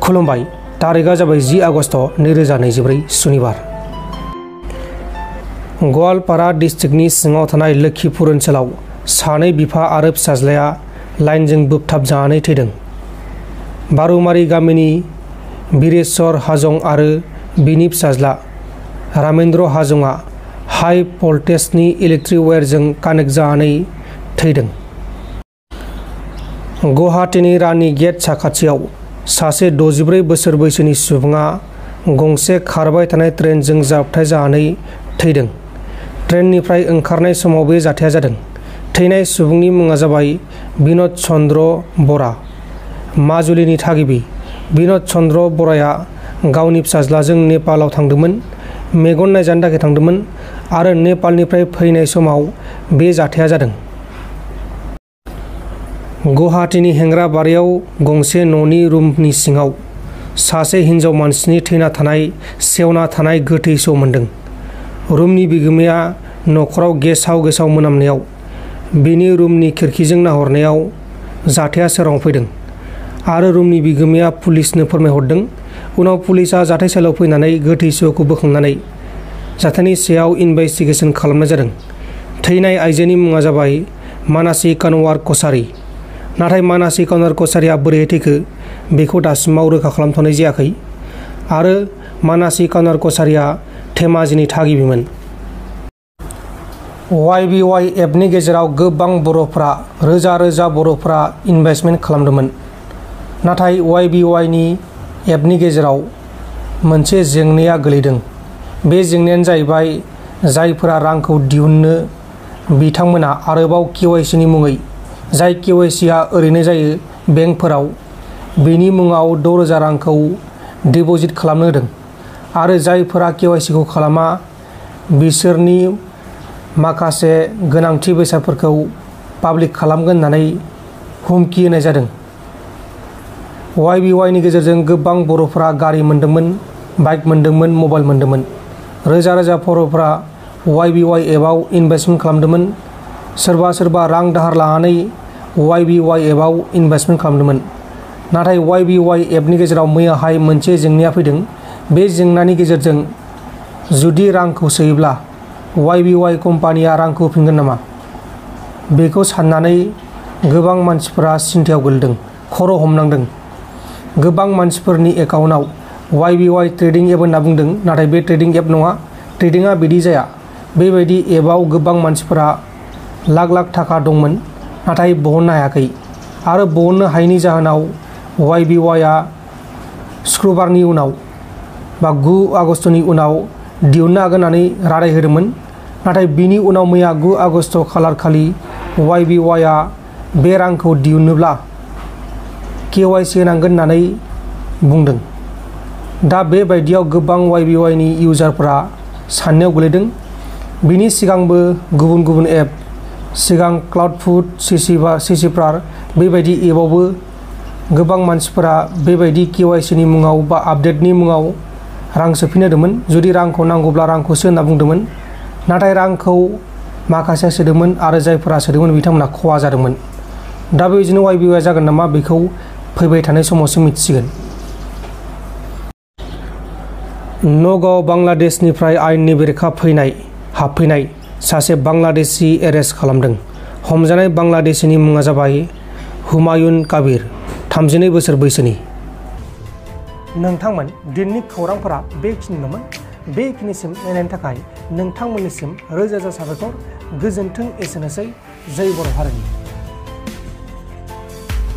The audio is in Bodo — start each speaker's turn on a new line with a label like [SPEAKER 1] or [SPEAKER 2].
[SPEAKER 1] खुलुमबाय। तारिखा जाबाय 10 आगस्ट 2024 सुनिबार। गवालपारा डिस्ट्रिक्टनि सिङाव थानाय लोक्षिपुर ओनसोलाव सानै बिफा आरो फिसाज्लाया लाइनजों बोबथाबजानानै थैदों। बारुमारि गामिनि बिरेश्वर हाजं आरो बिनि फिसाज्ला रामेन्द्र हाजंआ हाई भल्टेजनि इलेक्ट्रिक वायरजों कानेक्ट जानानै थैदों। गुवाहाटीनि रानी गेट साखाथियाव सासे 64 बोसोर बैसोनि सुबुङा गंसे खारबाय थानाय ट्रेनजों जाबथाय जानानै थैदों। ट्रेननिफ्राय ओंखारनाय समाव बे जाथाया जादों। थैनाय सुबुंनि मुङा जाबाय बिन'द चन्द्र बरा, माजुलिनि थागिबि। बिन'द चन्द्र बराया गावनि फिसाज्लाजों नेपालाव थांदोंमोन, मेगन नायजानो थाखाय थांदोंमोन आरो नेपालनिफ्राय फैनाय समाव बे जाथाया जादों। गुवाहाटीनि हेंग्राबारियाव गंसे न'नि रुमनि सिङाव सासे हिनजाव मानसिनि थैना थानाय, सेवना थानाय गोथै स' मोनदों। रुमनि बिगोमाया न'खराव गेसाव मोनामनायाव बिनि रुमनि खिरखिजों नाहरनायाव जाथाया सोराङाव फैदों आरो रुमनि बिगोमाया पुलिसनो फोरमायहरदों। उनाव पुलिसआ जाथायसालियाव फैनानै गोथै सह'खौ बोखांनानै जाथायनि सायाव इनभेस्टिगेसन खालामनाय जादों। थैनाय आइजोनि मुङा जाबाय मानासी कानवार कछारी। नाथाय मानासी कानवार कछारीया बोरैहाय थैखो बेखौ दासिमाव रोखा खालामथ'नाय जायाखै आरो मानासी कानवार कछारीया धेमाजिनि थागिबिमोन। YBY एपनि गेजेराव गोबां बर'फोरा रोजा बर'फोरा इनभेस्टमेन्ट खालामदोंमोन। नाथाय YBY नि एपनि गेजेराव मोनसे जेंनाया गोलैदों। बे जेंनायानो जाहैबाय जायफोरा रांखौ दिहुननो बिथांमोना आरोबाव KYC नि मुङै, जाय KYC आ ओरैनो जायो बेंकफोराव, बेनि मुङाव 6,000 रांखौ डिप'जिट खालामनो होदों आरो जायफोरा KYC खौ खालामा बिसोरनि माखासे गोनांथि बेसादफोरखौ पाब्लिक खालामगोन होननानै हुमखि होनाय जादों। YBY नि गेजेरजों गोबां बर'फोरा गारि मोनदोंमोन, बाइक मोनदोंमोन, मबाइल मोनदोंमोन। रोजा बर'फोरा YBY एपआव इनभेस्टमेन्ट खालामदोंमोन। सोरबा रां दाहार लानानै YBY एपआव इनभेस्टमेन्ट खालामदोंमोन। नाथाय YBY एपनि गेजेराव मैयाहाय मोनसे जेंनाया फैदों। बे जेंनानि गेजेरजों जुदि रांखौ सोयोब्ला YBY कम्पानिया रांखौ होफिनगोन नामा, बेखौ साननानै गोबां मानसिफोरा सिन्थायाव गोलैदों, खर' हमनांदों। गोबां मानसिफोरनि एकाउन्टआव YBY ट्रेडिं एप होनना बुंदों, नाथाय बे ट्रेडिं एप नङा। ट्रेडिंआ बिदि जाया। बेबायदि एपआव गोबां मानसिफोरा लाख थाखा दंमोन, नाथाय बहननो हायाखै आरो बहननो हायैनि जाहोनाव YBY आ शुक्रबारनि उनाव बा 9 आगस्तनि उनाव दिहुननो हागोन होननानै रादाय होदोंमोन। नाथाय बिनि उनाव मैया 9 आगस्ट खालार खालि YBY आ बे रांखौ दिहुननोब्ला KYC होनांगोन होननानै बुंदों। दा बेबायदियाव गोबां YBY नि इउजारफोरा साननायाव गोलैदों। बिनि सिगांबो गुबुन एप, सिगां क्लाउडफुट, सिसिफ्रार बेबायदि एपआवबो गोबां मानसिफोरा बेबायदि KYC नि मुङाव बा आपडेटनि मुङाव रां सोफिननो होदोंमोन। जुदि रांखौ नांगौब्ला रांखौसो होनना बुंदोंमोन। नाथाय रांखौ माखासेया सोदोंमोन आरो जायफोरा सोदोंमोन बिथांमोना खहा जादोंमोन। दा बेबायदिनो YBY जागोन नामा बेखौ फैबाय थानाय समावसो मिथिसिगोन। नगाव बांलादेशनिफ्राय आयेननि बेरेखा हाबफैनाय सासे बांलादेशी एरेस्ट खालामदों। हमजानाय बांलादेशीनि मुङा जाबाय हुमायुन काबिर, 32 बोसोर बैसोनि। नोंथांमोन दिननि खौरांफोरा बेखिनिल'मोन। बेखिनिसिम नायनायनि थाखाय नोंथांमोननिसिम रोजा साबायखर। गोजोन्थों। एसेनोसै। जै बर' हारिनि।